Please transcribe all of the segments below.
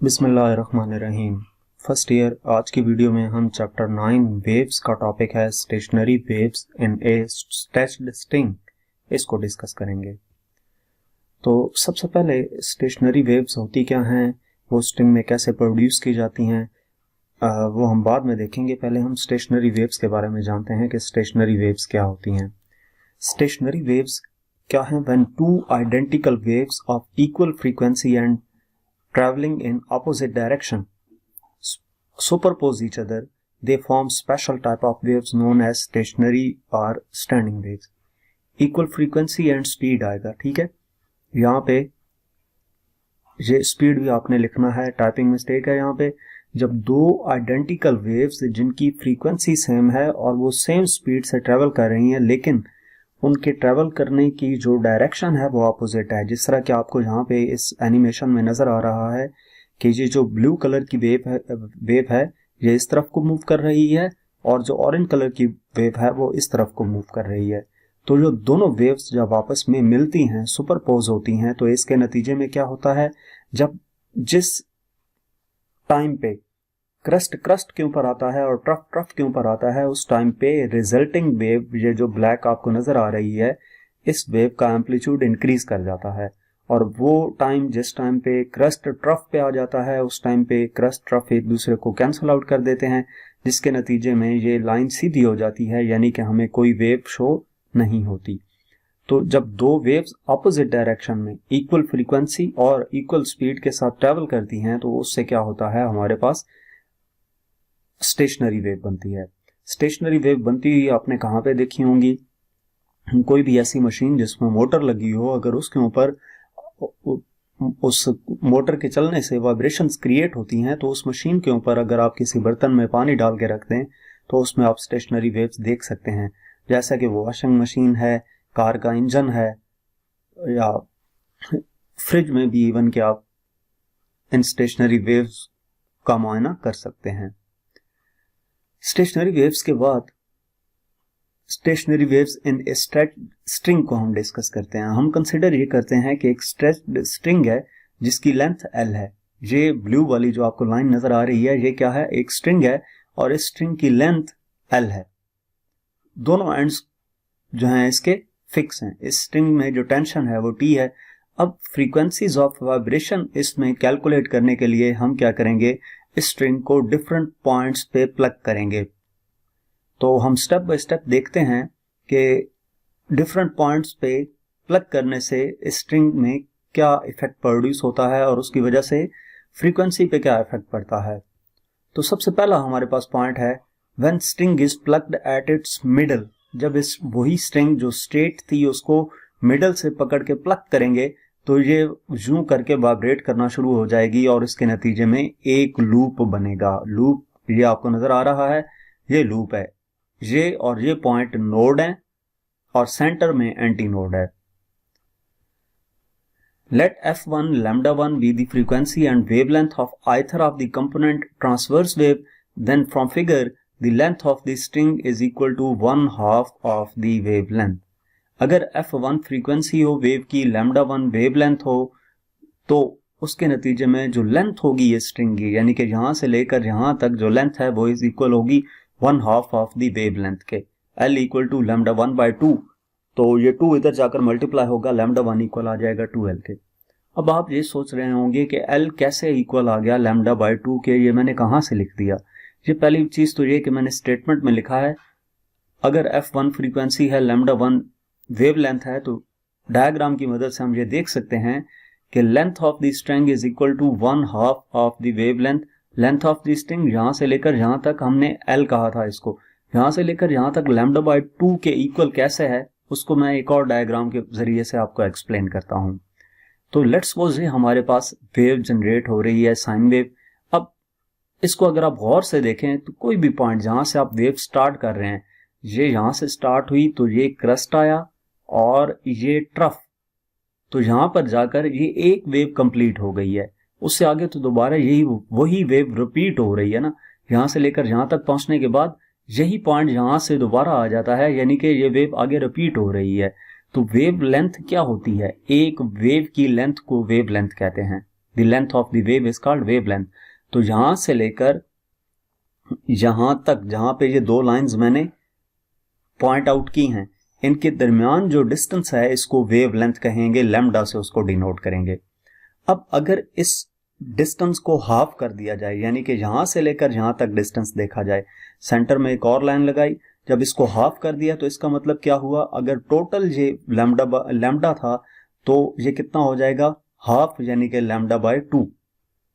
बिस्मिल्लाहिर्रहमानिर्रहीम। First year आज की वीडियो में हम चैप्टर 9 वेव्स का टॉपिक है stationery waves in A stretched string, इसको डिस्कस करेंगे। तो सबसे पहले स्टेशनरी वेव्स होती क्या हैं, वो स्ट्रिंग में कैसे प्रोड्यूस की जाती हैं, वो हम बाद में देखेंगे। पहले हम स्टेशनरी वेव्स के बारे में जानते हैं कि स्टेशनरी वेव्स क्या होती हैं। स्टेशनरी वेव्स क्या हैं? When two identical waves of equal frequency and traveling in opposite direction superpose each other, they form special type of waves known as stationary or standing waves. Equal frequency and speed आएगा, ठीक है। यहाँ पे ये speed भी आपने लिखना है, टाइपिंग मिस्टेक है यहाँ पे। जब दो आइडेंटिकल वेव्स जिनकी फ्रीक्वेंसी सेम है और वो सेम स्पीड से ट्रेवल कर रही हैं, लेकिन उनके ट्रेवल करने की जो डायरेक्शन है वो अपोजिट है। जिस तरह कि आपको यहाँ पे इस एनिमेशन में नजर आ रहा है कि ये जो ब्लू कलर की वेव है ये इस तरफ को मूव कर रही है और जो ऑरेंज कलर की वेव है वो इस तरफ को मूव कर रही है। तो जो दोनों वेव्स जब आपस में मिलती हैं, सुपरपोज होती हैं, तो इसके नतीजे में क्या होता है, जब जिस टाइम पे क्रस्ट के ऊपर आता है और ट्रफ के ऊपर आता है, उस टाइम पे रिजल्टिंग वेव, ये जो ब्लैक आपको नजर आ रही है, इस वेव का एम्पलीट्यूड इंक्रीज कर जाता है। और वो टाइम जिस टाइम पे क्रस्ट ट्रफ पे आ जाता है, उस टाइम पे क्रस्ट ट्रफ एक दूसरे को कैंसल आउट कर देते हैं, जिसके नतीजे में ये लाइन सीधी हो जाती है, यानी कि हमें कोई वेव शो नहीं होती। तो जब दो वेव्स ऑपोजिट डायरेक्शन में इक्वल फ्रीक्वेंसी और इक्वल स्पीड के साथ ट्रेवल करती हैं, तो उससे क्या होता है, हमारे पास स्टेशनरी वेव बनती है। स्टेशनरी वेव बनती हुई आपने कहाँ पे देखी होंगी? कोई भी ऐसी मशीन जिसमें मोटर लगी हो, अगर उसके ऊपर उस मोटर के चलने से वाइब्रेशंस क्रिएट होती हैं, तो उस मशीन के ऊपर अगर आप किसी बर्तन में पानी डाल के रख दें तो उसमें आप स्टेशनरी वेव्स देख सकते हैं। जैसा कि वॉशिंग मशीन है, कार का इंजन है, या फ्रिज में भी इवन कि आप इन स्टेशनरी वेव्स का मुआयना कर सकते हैं। स्टेशनरी वेव्स के बाद stationery waves in A stretched string को हम डिस्कस करते हैं। हम कंसिडर ये करते हैं कि एक स्ट्रेच्ड स्ट्रिंग है जिसकी लेंथ L है। ये ब्लू वाली जो आपको लाइन नजर आ रही है, ये क्या है? एक स्ट्रिंग है और इस स्ट्रिंग की लेंथ L है। दोनों एंड्स जो हैं इसके फिक्स हैं। इस स्ट्रिंग में जो टेंशन है वो T है। अब फ्रीक्वेंसीज ऑफ वाइब्रेशन इसमें कैलकुलेट करने के लिए हम क्या करेंगे, इस स्ट्रिंग को डिफरेंट पॉइंट्स पे प्लग करेंगे। तो हम स्टेप बाय स्टेप देखते हैं कि डिफरेंट पॉइंट्स पे प्लग करने से इस स्ट्रिंग में क्या इफेक्ट प्रोड्यूस होता है और उसकी वजह से फ्रीक्वेंसी पे क्या इफेक्ट पड़ता है। तो सबसे पहला हमारे पास पॉइंट है, when string is plugged at its middle. जब इस वही स्ट्रिंग जो स्ट्रेट थी उसको मिडल से पकड़ के प्लग करेंगे तो ये यूं करके वाइब्रेट करना शुरू हो जाएगी और इसके नतीजे में एक लूप बनेगा। लूप ये आपको नजर आ रहा है, ये लूप है। ये और ये पॉइंट नोड है और सेंटर में एंटी नोड है। Let F1 λ1 be the frequency and wavelength of either of the component transverse wave, then from figure the length of the string is equal to 1/2 of the wavelength। अगर F1 frequency हो wave की, λ1 wavelength हो, तो उसके नतीजे में जो length होगी ये स्ट्रिंग की, यानी कि यहां से लेकर यहां तक जो लेंथ है वो इज इक्वल होगी 1/2 ऑफ द वेवलेंथ के। L इक्वल टू λ1/2, तो ये 2 इधर जाकर मल्टीप्लाई होगा, λ1 इक्वल आ जाएगा 2L के। अब आप ये सोच रहे होंगे कि L कैसे इक्वल आ गया λ/2 के, ये मैंने कहां से लिख दिया। ये पहली चीज तो ये कि मैंने स्टेटमेंट में लिखा है, अगर F1 फ्रीक्वेंसी है, λ1 वेवलेंथ है, तो डायग्राम की मदद से हम ये देख सकते हैं कि length of the string is equal to 1/2 of the wavelength. Length of the string यहां से लेकर यहां तक हमने L कहा था इसको, यहां से लेकर यहां तक λ/2 के इक्वल कैसे है उसको मैं एक और डायग्राम के जरिए से आपको एक्सप्लेन करता हूं। तो लेट्स सपोज हमारे पास वेव जनरेट हो रही है, साइन वेव। अब इसको अगर आप गौर से देखें तो कोई भी पॉइंट जहां से आप वेव स्टार्ट कर रहे हैं, ये यहां से स्टार्ट हुई तो ये क्रस्ट आया और ये ट्रफ, तो यहां पर जाकर ये एक वेव कंप्लीट हो गई है। उससे आगे तो दोबारा वही वेव रिपीट हो रही है ना। यहां से लेकर यहां तक पहुंचने के बाद यही पॉइंट यहां से दोबारा आ जाता है, यानी कि ये वेव आगे रिपीट हो रही है। तो वेव लेंथ क्या होती है? एक वेव की लेंथ को वेव लेंथ कहते हैं। The length of the wave is called wave length. तो यहां से लेकर यहां तक, जहां पे ये दो लाइंस मैंने पॉइंट आउट की हैं, इनके दरमियान जो डिस्टेंस है इसको वेव लेंथ कहेंगे, लैम्डा से उसको डिनोट करेंगे। अब अगर इस डिस्टेंस को हाफ कर दिया जाए, यानी कि यहां से लेकर यहां तक डिस्टेंस देखा जाए, सेंटर में एक और लाइन लगाई, जब इसको हाफ कर दिया तो इसका मतलब क्या हुआ, अगर टोटल ये लैम्डा था तो ये कितना हो जाएगा, हाफ, यानी कि लैम्डा बाय 2।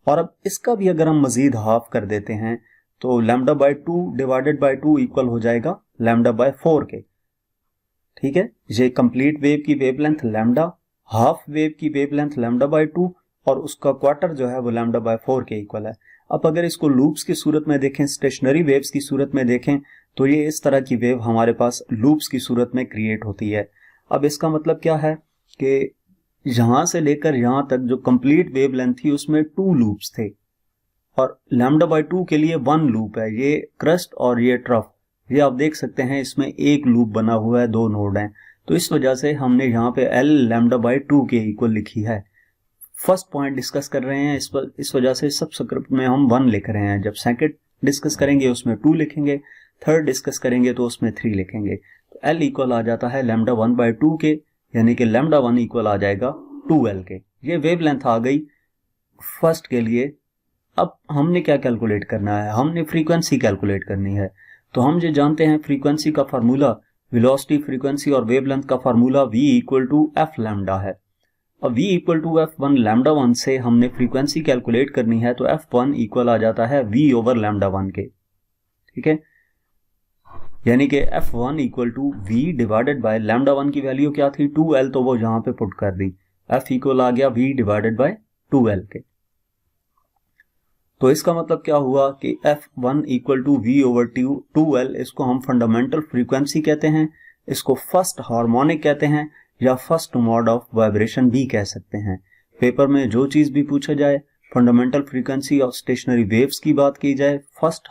और अब इसका भी अगर हम मजीद हाफ कर देते हैं तो lambda by 2 divided by 2 equal हो जाएगा लैम्डा बाय 4 के। ठीक है, ये कंप्लीट वेव की वेवलेंथ लैम्डा, हाफ वेव की वेवलेंथ लैम्डा बाय 2 और उसका क्वार्टर जो है वो लैम्डा बाय 4 के इक्वल है। अब अगर इसको लूप्स की सूरत में देखें, स्टेशनरी वेव्स की सूरत में देखें, तो ये इस तरह की वेव हमारे पास लूप्स की सूरत में क्रिएट होती है। अब इसका मतलब क्या है कि यहां से लेकर यहां तक जो कंप्लीट वेवलेंथ थी उसमें 2 लूप्स थे और लैम्डा बाय 2 के लिए 1 लूप है। ये क्रस्ट और ये ट्रफ, ये आप देख सकते हैं इसमें एक लूप बना हुआ है, 2 नोड हैं, तो इस वजह से हमने यहाँ पे एल लैम्डा बाय 2 के इक्वल लिखी है। फर्स्ट पॉइंट डिस्कस कर रहे हैं, इस वजह से सब स्क्रिप्ट में हम 1 लिख रहे हैं। जब सेकंड डिस्कस करेंगे उसमें 2 लिखेंगे, थर्ड डिस्कस करेंगे तो उसमें 3 लिखेंगे। तो एल इक्वल आ जाता है लैम्डा 1 बाय 2 के, यानी कि लैम्डा 1 इक्वल आ जाएगा 2L के। ये वेवलेंथ आ गई फर्स्ट के लिए। अब हमने क्या कैलकुलेट करना है, हमने फ्रीक्वेंसी कैलकुलेट करनी है। तो हम जो जानते हैं फ्रीक्वेंसी का फार्मूला, वेलोसिटी, फ्रीक्वेंसी और वेवलेंथ का formula v equal to F lambda है। अब v equal to f1 lambda 1 से हमने फ्रीक्वेंसी कैलकुलेट करनी है, तो f1 इक्वल आ जाता है v ओवर लैम्डा 1 के। ठीक है, यानी कि f1 equal to v divided by lambda 1 की वैल्यू क्या थी 2L, तो वो यहां पे पुट कर दी, f इक्वल आ गया v डिवाइडेड बाय 2L के। तो इसका मतलब क्या हुआ कि f1 equal to v over 2L, इसको हम फंडामेंटल फ्रीक्वेंसी कहते हैं, इसको फर्स्ट हार्मोनिक कहते हैं या फर्स्ट मोड ऑफ वाइब्रेशन भी कह सकते हैं। पेपर में जो चीज भी पूछा जाए, fundamental frequency of stationery waves की बात की जाए, first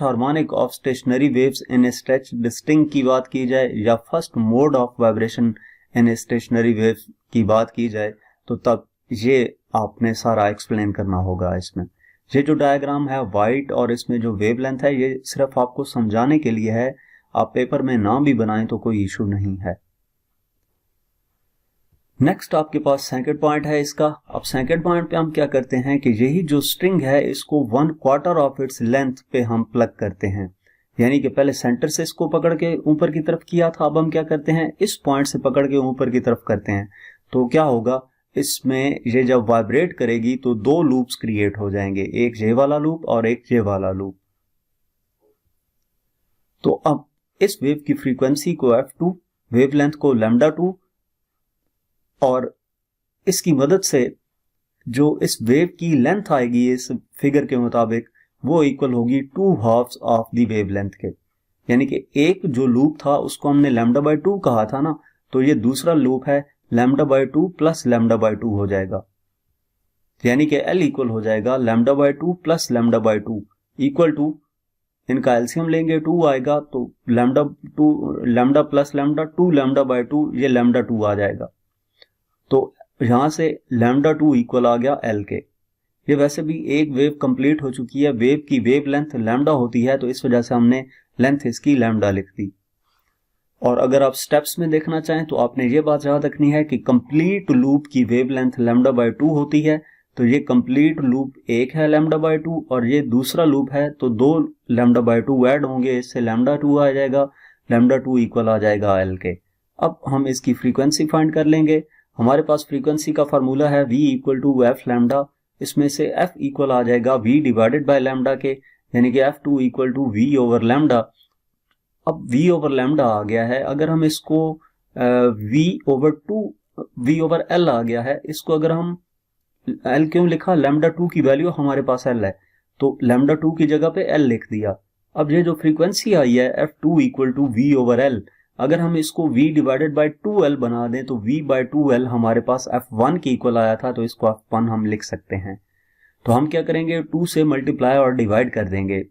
harmonic of stationery waves in A stretched string की बात की जाए, या first mode of vibration in a stationary waves की बात की जाए, तो तब ये आपने सारा एक्सप्लेन करना होगा। इसमें ये जो डायग्राम है वाइट और इसमें जो वेवलेंथ है, ये सिर्फ आपको समझाने के लिए है, आप पेपर में ना भी बनाएं तो कोई इशू नहीं है। नेक्स्ट आपके पास सेकंड पॉइंट है इसका। अब सेकंड पॉइंट पे हम क्या करते हैं कि यही जो स्ट्रिंग है इसको 1/4 ऑफ इट्स लेंथ पे हम प्लग करते हैं, यानी कि पहले सेंटर से इसको पकड़ के ऊपर की तरफ किया था, अब हम क्या करते हैं इस पॉइंट से पकड़ के ऊपर की तरफ करते हैं। तो क्या होगा, इसमें ये जब वाइब्रेट करेगी तो 2 लूप्स क्रिएट हो जाएंगे, एक ये वाला लूप और एक ये वाला लूप। तो अब इस वेव की फ्रीक्वेंसी को f2, वेवलेंथ को लैम्डा 2, और इसकी मदद से जो इस वेव की लेंथ आएगी इस फिगर के मुताबिक, वो इक्वल होगी 2 हाफ्स ऑफ द वेवलेंथ के। यानी कि एक जो लूप था उसको हमने लैम्डा बाय 2 कहा था ना, तो ये दूसरा लूप है lambda by 2 plus lambda by 2 हो जाएगा, यानी कि L इक्वल हो जाएगा lambda by 2 plus lambda by 2 equal to, इनका एलसीएम लेंगे 2 आएगा, तो lambda plus lambda 2 lambda by 2, ये लैम्डा 2 आ जाएगा। तो यहां से लैम्डा 2 इक्वल आ गया L के। ये वैसे भी एक वेव कंप्लीट हो चुकी है, वेव की वेव लेंथ लैम्डा होती है, तो इस वजह से हमने लेंथ इसकी लैम्डा लिख दी। और अगर आप स्टेप्स में देखना चाहें तो आपने ये बात याद रखनी है कि कंप्लीट लूप की वेवलेंथ लैम्डा बाय 2 होती है, तो ये कंप्लीट लूप एक है लैम्डा बाय 2 और ये दूसरा लूप है, तो 2 लैम्डा बाय 2 ऐड होंगे, इससे लैम्डा 2 आ जाएगा, लैम्डा 2 इक्वल आ जाएगा L के। अब हम इसकी फ्रीक्वेंसी फाइंड कर लेंगे। हमारे पास फ्रीक्वेंसी का फार्मूला है v equal to F lambda, इसमें से f इक्वल आ जाएगा v डिवाइडेड बाय लैम्डा के, यानी कि f2 equal to v over lambda. अब v ओवर लैम्डा आ गया है, अगर हम इसको v ओवर L आ गया है, इसको अगर हम L क्यों लिखा, लैम्डा 2 की वैल्यू हमारे पास L है, तो लैम्डा 2 की जगह पे L लिख दिया। अब ये जो फ्रीक्वेंसी आई है f2 equal to v over L, अगर हम इसको v डिवाइडेड बाय 2L बना दें तो v बाय 2L हमारे पास f1 की इक्वल आया था, तो इसको f1 हम लिख सकते हैं। तो हम क्या करेंगे, 2 से मल्टीप्लाई और डिवाइड कर देंगे,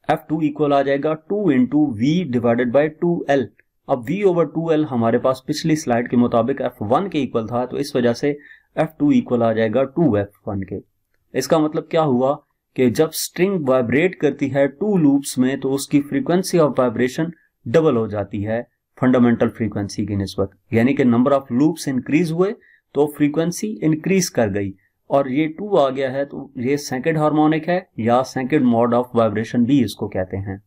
f2 इक्वल आ जाएगा 2 into v divided bye 2L, अब v ओवर 2l हमारे पास पिछली स्लाइड के मुताबिक f1 के इक्वल था, तो इस वजह से f2 इक्वल आ जाएगा 2f1 के। इसका मतलब क्या हुआ कि जब स्ट्रिंग वाइब्रेट करती है 2 लूप्स में तो उसकी फ्रीक्वेंसी ऑफ वाइब्रेशन डबल हो जाती है फंडामेंटल फ्रीक्वेंसी की निस्बत, यानी कि नंबर ऑफ लूप्स इंक्रीज हुए तो फ्रीक्वेंसी इंक्रीज कर गई, और ये 2 आ गया है तो ये सेकंड हार्मोनिक है या सेकंड मोड ऑफ वाइब्रेशन भी इसको कहते हैं।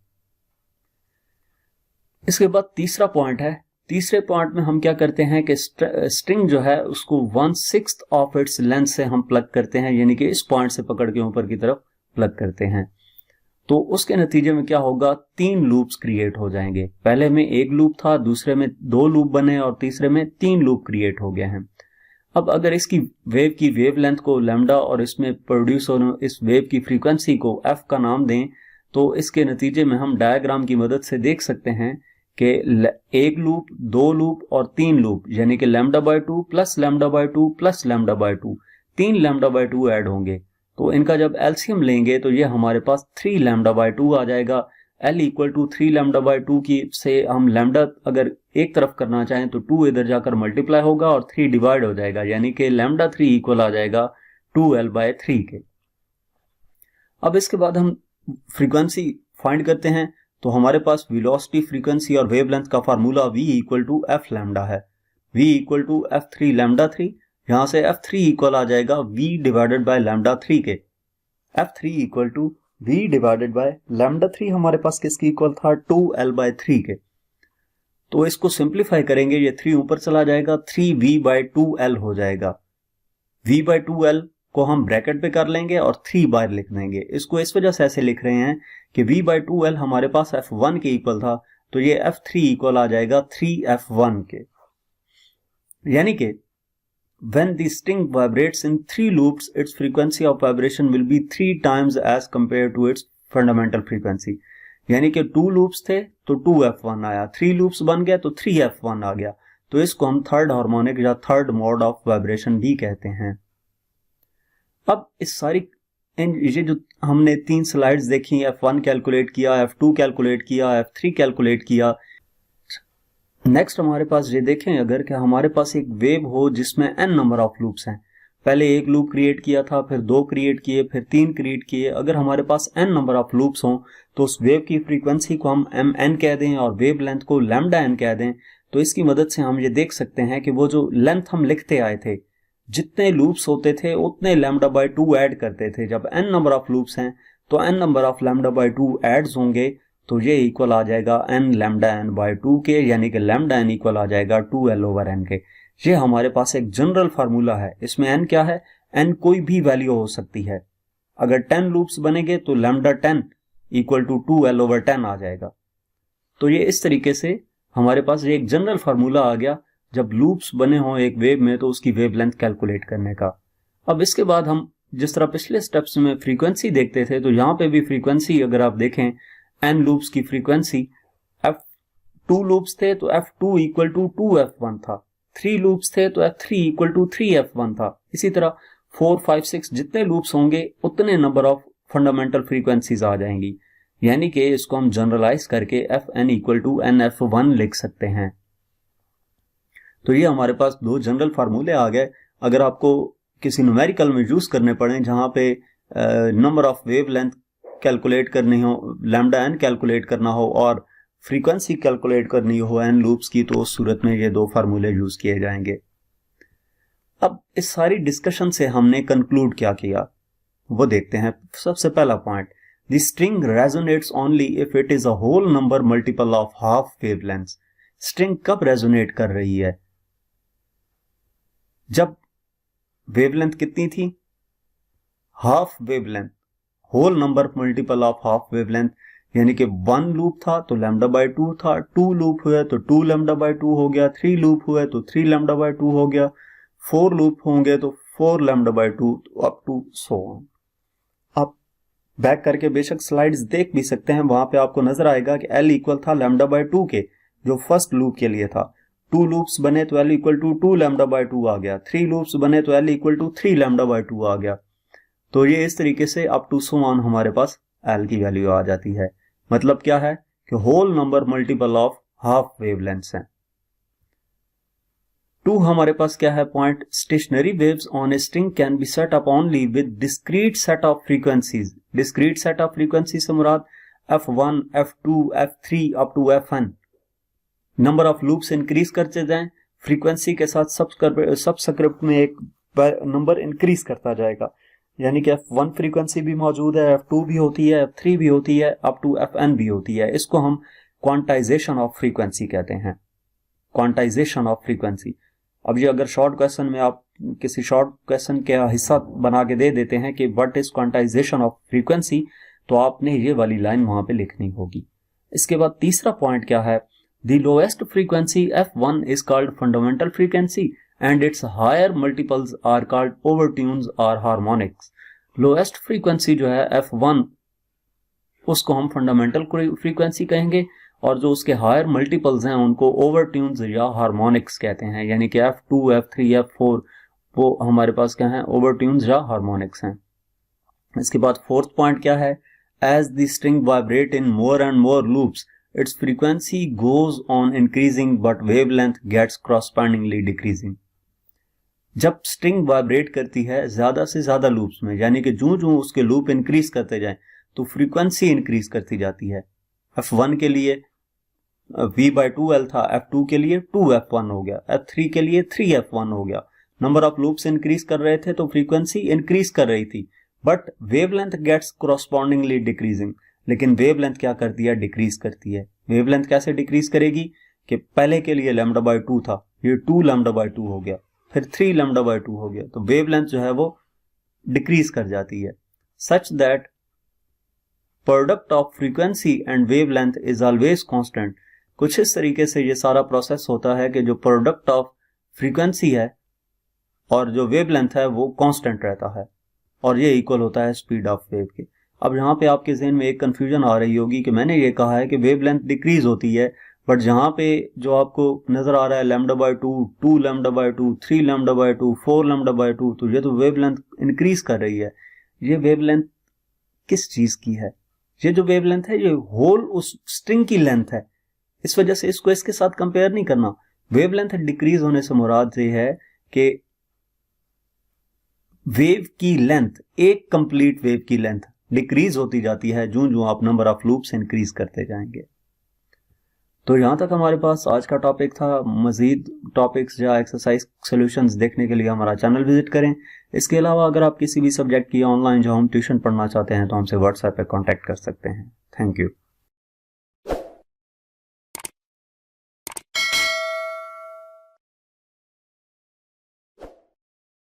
इसके बाद तीसरा पॉइंट है। तीसरे पॉइंट में हम क्या करते हैं कि स्ट्रिंग जो है उसको 1/6 ऑफ इट्स लेंथ से हम प्लग करते हैं, यानी कि इस पॉइंट से पकड़ के ऊपर की तरफ प्लग करते हैं। तो उसके नतीजे में क्या होगा, 3 लूप्स क्रिएट हो जाएंगे। पहले में 1 लूप था, दूसरे में 2 लूप बने और तीसरे में 3 लूप क्रिएट हो गए हैं। अब अगर इसकी वेव की वेव लेंथ को लैम्डा और इसमें प्रोड्यूस होने इस वेव की फ्रीक्वेंसी को एफ का नाम दें, तो इसके नतीजे में हम डायग्राम की मदद से देख सकते हैं कि 1 लूप, 2 लूप और 3 लूप, यानी कि λ/2 प्लस λ/2 प्लस λ/2, 3 λ/2 ऐड होंगे। तो इनका जब एलसीएम लेंगे तो ये हमारे पास 3 λ/2 आ जाएगा। L इक्वल टू 3 λ/2 की से हम लैम्डा अगर एक तरफ करना चाहें तो 2 इधर जाकर मल्टीप्लाई होगा और 3 डिवाइड हो जाएगा, यानी कि λ3 इक्वल आ जाएगा 2L/3 के। अब इसके बाद हम फ्रीक्वेंसी फाइंड करते हैं, तो हमारे पास वेलोसिटी, फ्रीक्वेंसी और वेवलेंथ का formula v equal to F lambda है। v इक्वल टू f3 λ3, यहां से f3 इक्वल आ जाएगा v डिवाइडेड बाय λ3 के। f3 equal to v divided by λ3 हमारे पास किसकी इक्वल था, 2L/3 के। तो इसको सिंप्लीफाई करेंगे, ये 3 ऊपर चला जाएगा, 3v/2L हो जाएगा। v/2L को हम ब्रैकेट पे कर लेंगे और 3 बार लिख देंगे। इसको इस वजह से ऐसे लिख रहे हैं कि v/2L हमारे पास f1 के इक्वल था, तो ये f3 इक्वल आ जाएगा 3f1 के। यानी कि when the string vibrates in 3 loops, its frequency of vibration will be 3 times as compared to its fundamental frequency। यानी कि 2 लूप्स थे तो 2f1 आया, 3 लूप्स बन गया तो 3f1 आ गया। तो इसको हम थर्ड हार्मोनिक या थर्ड मोड ऑफ वाइब्रेशन भी कहते हैं। अब इस सारी ये जो हमने 3 स्लाइड्स देखी, f1 कैलकुलेट किया, f2 कैलकुलेट किया, f3 कैलकुलेट किया। नेक्स्ट हमारे पास ये देखें, अगर क्या हमारे पास एक वेव हो जिसमें n नंबर ऑफ लूप्स हैं, पहले 1 लूप क्रिएट किया था, फिर 2 क्रिएट किए, फिर 3 क्रिएट किए। अगर हमारे पास n नंबर ऑफ लूप्स हों तो उस वेव की फ्रीक्वेंसी को हम mn कह दें और वेव लेंथ को λn कह दें, तो इसकी मदद से हम ये देख सकते हैं कि वो जो लेंथ हम लिखते आए थे, जितने लूप्स होते थे उतने λ/2 ऐड करते थे। जब n नंबर ऑफ लूप्स हैं तो n नंबर ऑफ λ/2 एड्स होंगे, तो ये इक्वल आ जाएगा n λn/2 के, यानी कि λn इक्वल आ जाएगा 2L/n के। ये हमारे पास एक जनरल फार्मूला है। इसमें n क्या है, n कोई भी वैल्यू हो सकती है। अगर 10 लूप्स बनेंगे तो λ10 इक्वल टू 2L/10 आ जाएगा। तो ये इस तरीके से हमारे पास ये एक जनरल फार्मूला आ गया जब लूप्स बने हों एक वेव में तो उसकी वेवलेंथ कैलकुलेट करने का। अब इसके बाद हम जिस तरह पिछले स्टेप्स में फ्रीक्वेंसी देखते थे, तो यहाँ पे भी फ्रीक्वेंसी अगर आप देखें, n लूप्स की फ्रीक्वेंसी, f2 लूप्स थे तो f2 इक्वल टू 2f1 था, 3 लूप्स थे तो f3 इक्वल टू 3f1 था। इसी तरह 4, 5, 6 जितने लूप्स होंगे उतने नंबर ऑफ फंडामेंटल फ्रीक्वेंसीज आ जाएंगी, यानी कि इसको हम जनरलाइज करके fn इक्वल टू nf1 लिख सकते हैं। तो ये हमारे पास 2 जनरल फार्मूले आ गए। अगर आपको किसी न्यूमेरिकल में यूज करने पड़े जहां पे number of wave length calculate करनी हो, λn कैलकुलेट करना हो और फ्रीक्वेंसी कैलकुलेट करनी हो n लूप्स की, तो उस सूरत में ये 2 फार्मूले यूज किए जाएंगे। अब इस सारी डिस्कशन से हमने कंक्लूड क्या किया वो देखते हैं। सबसे पहला point, the string resonates only if it is a whole number multiple of half wavelength. String कब रेजोनेट कर रही है, जब वेवलेंथ कितनी थी, half wavelength, whole number multiple of half wavelength, यानी कि 1 लूप था तो λ/2 था, 2 लूप हुए तो 2 λ/2 हो गया, 3 लूप हुए तो 3 λ/2 हो गया, 4 लूप होंगे तो 4 λ/2 अप टू सो ऑन। आप बैक करके बेशक स्लाइड्स देख भी सकते हैं, वहां पे आपको नजर आएगा कि L इक्वल था λ/2 के, जो फर्स्ट लूप के लिए था। 2 लूप्स बने तो L इक्वल टू 2 λ/2 आ गया, 3 लूप्स बने तो L इक्वल टू 3 λ/2 आ गया। तो ये इस तरीके से अप टू सो ऑन हमारे पास L की वैल्यू आ जाती है। मतलब क्या है कि whole number multiple of half wavelengths हैं। 2 हमारे पास क्या है point, stationary waves on a string can be set up only with discrete set of frequencies. Discrete set of frequency से मुराद f1, f2, f3 up to fn। Number of loops increase करते जाएं, frequency के साथ subscript में एक number increase करता जाएगा, यानी कि f1 फ्रीक्वेंसी भी मौजूद है, f2 भी होती है, f3 भी होती है, अप टू fn भी होती है। इसको हम क्वांटाइजेशन ऑफ फ्रीक्वेंसी कहते हैं, क्वांटाइजेशन ऑफ फ्रीक्वेंसी। अब ये अगर शॉर्ट क्वेश्चन में आप किसी शॉर्ट क्वेश्चन का हिस्सा बना के दे देते हैं कि what is quantization of frequency, तो आपने ये वाली लाइन वहां पे लिखनी होगी। इसके बाद तीसरा पॉइंट क्या है, the lowest frequency f1 is called fundamental frequency and its higher multiples are called overtones और हार्मोनिक्स। लोएस्ट फ्रीक्वेंसी जो है f1 उसको हम फंडामेंटल फ्रीक्वेंसी कहेंगे, और जो उसके हायर मल्टीपल्स हैं उनको ओवरट्यून्स या हार्मोनिक्स कहते हैं, यानी कि f2, f3, f4 वो हमारे पास क्या है, ओवरट्यून्स या हार्मोनिक्स हैं। इसके बाद फोर्थ पॉइंट क्या है, as the string vibrate in more and more loops its frequency goes on increasing but wavelength gets correspondingly decreasing. जब स्ट्रिंग वाइब्रेट करती है ज्यादा से ज्यादा लूप्स में, यानी कि जो जो उसके लूप इंक्रीज करते जाएं तो फ्रीक्वेंसी इंक्रीज करती जाती है। f1 के लिए v/2l था, f2 के लिए 2f1 हो गया, f3 के लिए 3f1 हो गया। नंबर ऑफ लूप्स इंक्रीज कर रहे थे तो फ्रीक्वेंसी इंक्रीज कर रही थी, but wavelength gets correspondingly decreasing. लेकिन वेवलेंथ क्या करती है, डिक्रीज करती है। वेवलेंथ कैसे डिक्रीज करेगी कि पहले के लिए λ/2 था, ये 2 λ/2 हो गया, फिर 3 λ/2 हो गया, तो वेवलेंथ जो है वो डिक्रीज कर जाती है। Such that product of frequency and wavelength is always constant. कुछ इस तरीके से ये सारा प्रोसेस होता है कि जो प्रोडक्ट ऑफ फ्रीक्वेंसी है और जो वेवलेंथ है वो कांस्टेंट रहता है, और ये इक्वल होता है स्पीड ऑफ वेव के। अब यहाँ पे आपके ज़हन में एक कंफ्यूजन आ रही होगी कि मैंने ये कहा है कि वेवलेंथ डिक्रीज होती है, बट जहाँ पे जो आपको नजर आ रहा है λ/2, 2 λ/2, 3 λ/2, 4 λ/2, तो ये तो वेवलेंथ इंक्रीज कर रही है। ये वेवलेंथ किस चीज की है, ये जो वेवलेंथ है ये होल उस स्ट्रिंग की लेंथ है, इस वजह से इसको इसके साथ कंपेयर नहीं करना। वेवलेंथ डिक्रीज होने से मुराद ये है कि वेव की लेंथ, एक कंप्लीट वेव की लेंथ डिक्रीज होती जाती है जो जो आप नंबर ऑफ लूप्स इंक्रीज करते जाएंगे। तो यहां तक हमारे पास आज का टॉपिक था। मजीद टॉपिक्स या एक्सरसाइज सॉल्यूशंस देखने के लिए हमारा चैनल विजिट करें। इसके अलावा अगर आप किसी भी सब्जेक्ट की ऑनलाइन जो हम ट्यूशन पढ़ना चाहते हैं तो हमसे व्हाट्सएप पे कांटेक्ट कर सकते हैं। Thank you.